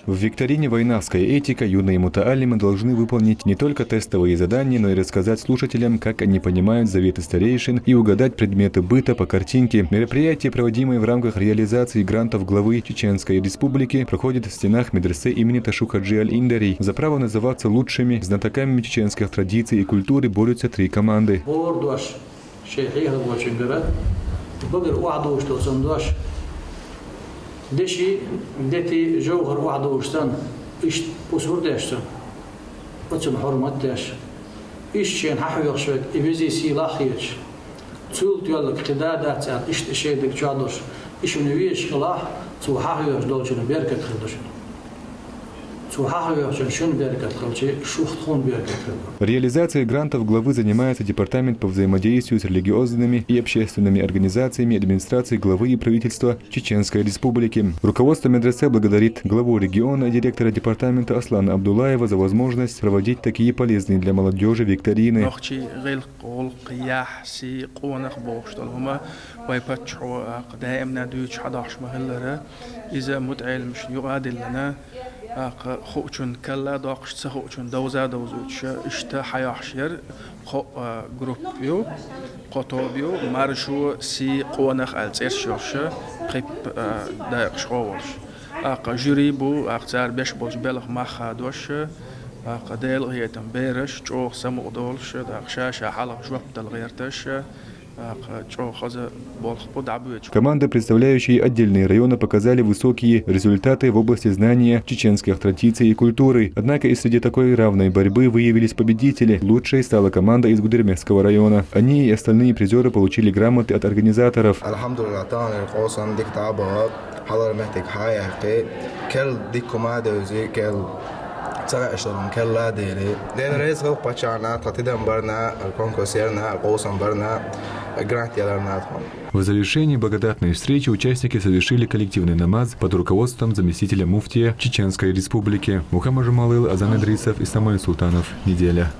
В викторине «Войнавская этика» юные мутаалимы должны выполнить не только тестовые задания, но и рассказать слушателям, как они понимают заветы старейшин и угадать предметы быта по картинке. Мероприятие, проводимое в рамках реализации грантов главы Чеченской Республики, проходит в стенах медресе имени Ташу Хаджи Аль-Индари. За право называться лучшими знатоками чеченских традиций и культуры борются 3 команды. Деши, дети жаугар вахдоустан, иш посурдешсан, отцом хорматтеш, ишчен хахвелшвек, и вези силахич, цул тюллак кидадат, иш шейдик чадош, иш унивиш хлах, цу хахвелш долчен беркет хлдошен. Реализацией грантов главы занимается Департамент по взаимодействию с религиозными и общественными организациями администрации главы и правительства Чеченской Республики. Руководство медресе благодарит главу региона и директора департамента Аслана Абдулаева за возможность проводить такие полезные для молодежи викторины. خوچون کلا داغش خوچون دوزه دوزوچ اشته حیاحشیر خو گروپیو قطابیو مرشو سی قوانخ الزرشش قیب داغش خوش جوری بو اختر بیش بولج بلغ مخدوش قدیل هیتم بیرش جو سمودولش داغش حلق جواب دلغیرتش. Команды, представляющие отдельные районы, показали высокие результаты в области знания чеченских традиций и культуры. Однако и среди такой равной борьбы выявились победители. Лучшей стала команда из Гудермесского района. Они и остальные призеры получили грамоты от организаторов. В завершении благодатной встречи участники совершили коллективный намаз под руководством заместителя муфтия Чеченской Республики. Мухаммад Жумалыл, Азан Идрисов и Самуэль Султанов. Неделя.